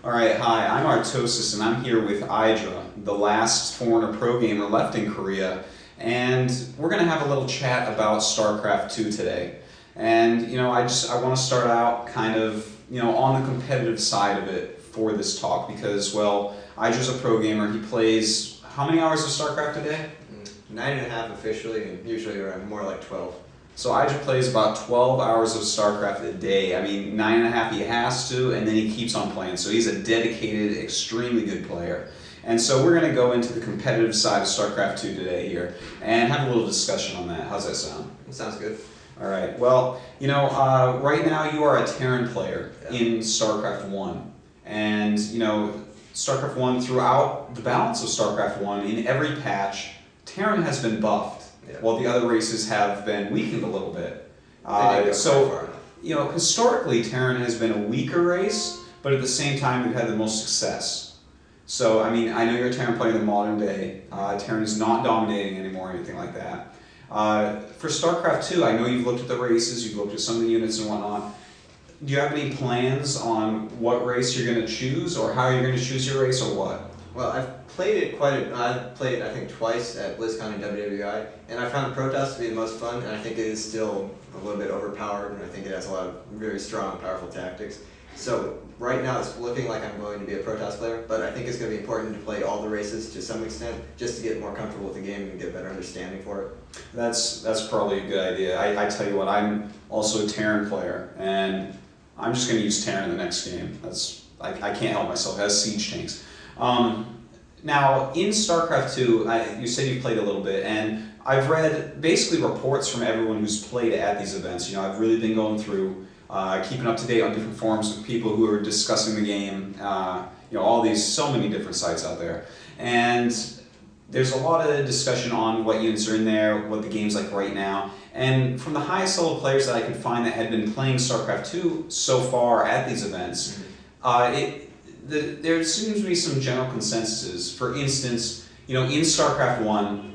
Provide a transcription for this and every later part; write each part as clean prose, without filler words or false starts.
Alright, hi, I'm Artosis and I'm here with IdrA, the last foreigner pro gamer left in Korea, and we're going to have a little chat about Starcraft 2 today. And, I want to start out kind of, on the competitive side of it for this talk because, well, IdrA's a pro gamer. He plays how many hours of Starcraft a day? 9.5 officially, and usually around more like 12. So IdrA plays about 12 hours of Starcraft a day. I mean, 9.5 he has to, and then he keeps on playing. So he's a dedicated, extremely good player. And so we're going to go into the competitive side of Starcraft 2 today here, and have a little discussion on that. How's that sound? It sounds good. All right. Well, right now you are a Terran player in Starcraft 1. And, Starcraft 1, throughout the balance of Starcraft 1, in every patch, Terran has been buffed. Yeah. While the other races have been weakened a little bit. Historically Terran has been a weaker race, but at the same time we've had the most success. So, I mean, I know you're a Terran player in the modern day. Terran is not dominating anymore or anything like that. For StarCraft 2, I know you've looked at the races, you've looked at some of the units and whatnot. Do you have any plans on what race you're going to choose, or how you're going to choose your race, or what? Well, I've played it I've played I think twice at BlizzCon and WWI, and I found Protoss to be the most fun, and I think it is still a little bit overpowered, and I think it has a lot of very strong, powerful tactics. So right now it's looking like I'm going to be a Protoss player, but I think it's going to be important to play all the races to some extent, just to get more comfortable with the game and get a better understanding for it. That's probably a good idea. I tell you what, I'm also a Terran player, and I'm just going to use Terran in the next game. I can't help myself. It has siege tanks. Now, in StarCraft 2, you said you played a little bit, and I've read basically reports from everyone who's played at these events. I've really been going through, keeping up to date on different forums with people who are discussing the game, so many different sites out there. And there's a lot of discussion on what units are in there, what the game's like right now. And from the highest level players that I could find that had been playing StarCraft 2 so far at these events, there seems to be some general consensuses. For instance, in StarCraft 1,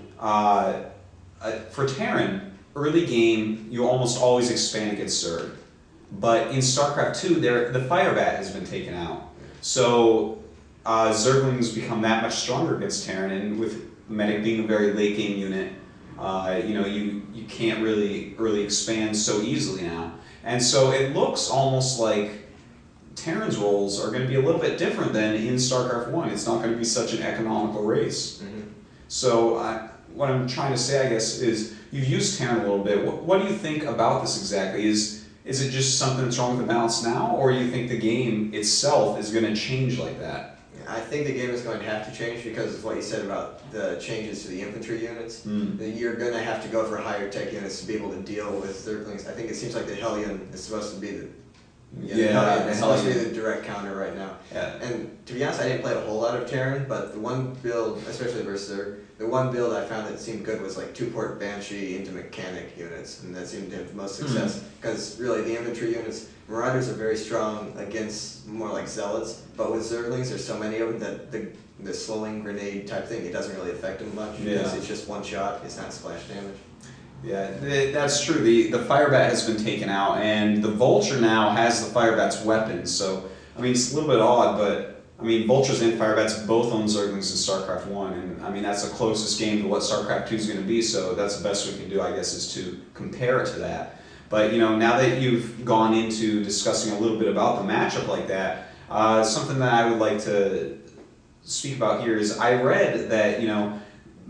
for Terran, early game, you almost always expand against Zerg. But in StarCraft 2, the Fire Bat has been taken out. So Zerglings become that much stronger against Terran, and with Medic being a very late game unit, you can't really early expand so easily now. And so it looks almost like Terran's roles are going to be a little bit different than in StarCraft 1. It's not going to be such an economical race. Mm-hmm. So what I'm trying to say, I guess, is you've used Terran a little bit. What do you think about this exactly? Is it just something that's wrong with the balance now, or do you think the game itself is going to change like that? I think the game is going to have to change because of what you said about the changes to the infantry units. You're going to have to go for higher tech units to be able to deal with Zerglings. I think it seems like the Hellion is supposed to be the it's supposed to be the direct counter right now. Yeah. And to be honest, I didn't play a whole lot of Terran, but the one build, especially versus Zerg, the one build I found that seemed good was like 2-port Banshee into mechanic units, and that seemed to have the most success. Because really, the infantry units, Marauders are very strong against more like Zealots, but with Zerglings, there's so many of them that the slowing grenade type thing, it doesn't really affect them much because it's just one shot, it's not splash damage. Yeah, that's true. The Fire Bat has been taken out, and the Vulture now has the Fire Bat's weapons. So, I mean, it's a little bit odd, but, I mean, Vultures and Fire Bats both own Zerglings in StarCraft 1, and, I mean, that's the closest game to what StarCraft 2 is going to be, so that's the best we can do, I guess, is to compare it to that. But, now that you've gone into discussing a little bit about the matchup like that, something that I would like to speak about here is I read that,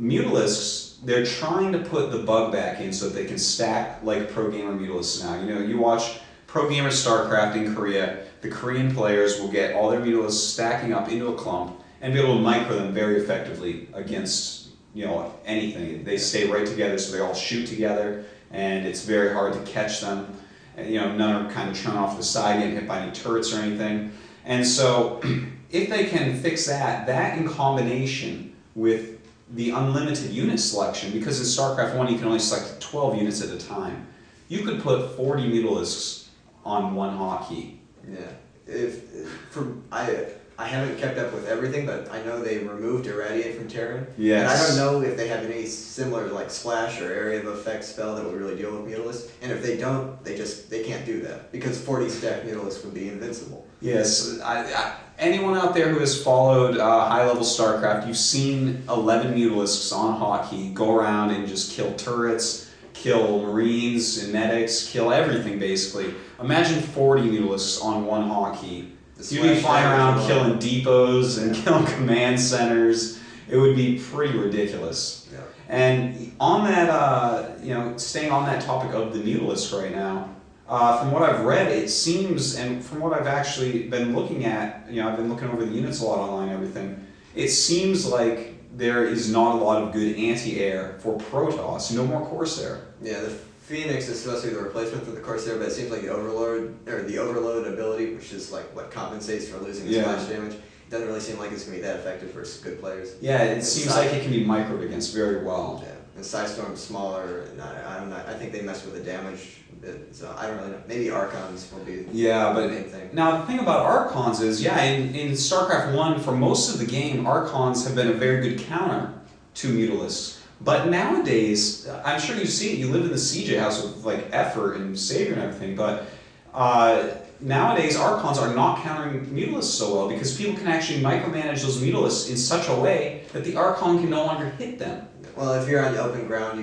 Mutalisks, they're trying to put the bug back in so that they can stack like pro gamer Mutalisks now. You watch pro gamer StarCraft in Korea, the Korean players will get all their Mutalisks stacking up into a clump and be able to micro them very effectively against anything. They stay right together, so they all shoot together, and it's very hard to catch them. And, none are kind of churn off the side, getting hit by any turrets or anything. And so, if they can fix that in combination with the unlimited unit selection, because in StarCraft 1 you can only select 12 units at a time. You could put 40 Mutalisks on one hotkey. Yeah. I haven't kept up with everything, but I know they removed Irradiate from Terran. Yes. And I don't know if they have any similar like splash or area of effect spell that would really deal with Mutalisk. And if they don't, they can't do that because 40 stack Mutalisk would be invincible. Yes, anyone out there who has followed high-level StarCraft, you've seen 11 Mutalisks on hotkey go around and just kill turrets, kill Marines and medics, kill everything basically. Imagine 40 Mutalisks on one hotkey. You'd be flying around killing depots and killing command centers. It would be pretty ridiculous. Yeah. And on that, staying on that topic of the Mutalisk right now, from what I've read, it seems, and from what I've actually been looking at, I've been looking over the units a lot online and everything, it seems like there is not a lot of good anti-air for Protoss. No more Corsair. Yeah, the Phoenix is supposed to be the replacement for the Corsair, but it seems like the overload ability, which is like what compensates for losing the splash damage, doesn't really seem like it's going to be that effective for good players. Yeah, it seems like it can be microed against very well. Yeah, and Psystorm's smaller, and I don't know, I think they mess with the damage a bit, so I don't really know. Maybe Archons will be the main thing. Now the thing about Archons is, in StarCraft 1, for most of the game, Archons have been a very good counter to Mutalisks. But nowadays, I'm sure you've seen it, you live in the CJ house with like effort and savior and everything, but nowadays Archons are not countering Mutalisks so well because people can actually micromanage those Mutalisks in such a way that the Archon can no longer hit them. Well, if you're on the open ground,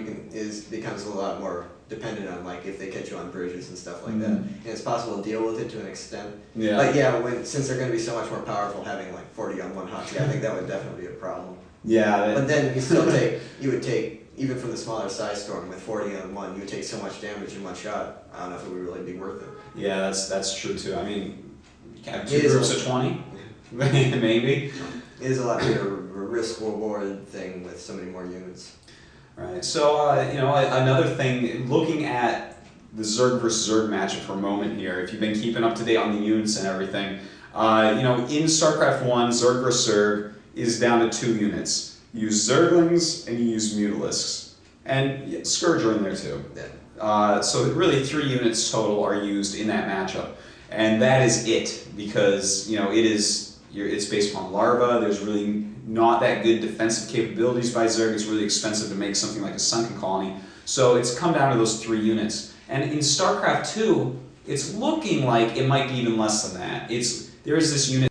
becomes a lot more dependent on like if they catch you on bridges and stuff like that. And it's possible to deal with it to an extent. Yeah. But since they're going to be so much more powerful, having like 40 on one hotkey, I think that would definitely be a problem. Yeah. But then you would take, even from the smaller size storm with 40 on one, you would take so much damage in one shot. I don't know if it would really be worth it. Yeah, that's true too. I mean, you can have 2 groups of 20, maybe. It is a lot bigger risk reward thing with so many more units. Right. So another thing, looking at the Zerg versus Zerg matchup for a moment here, if you've been keeping up to date on the units and everything, in StarCraft 1, Zerg versus Zerg is down to 2 units. You use Zerglings and you use Mutalisks. And Scourge are in there too. Yeah. So really 3 units total are used in that matchup. And that is it, because it's based upon Larva. There's really not that good defensive capabilities by Zerg. It's really expensive to make something like a Sunken Colony. So it's come down to those 3 units. And in StarCraft 2, it's looking like it might be even less than that. There is this unit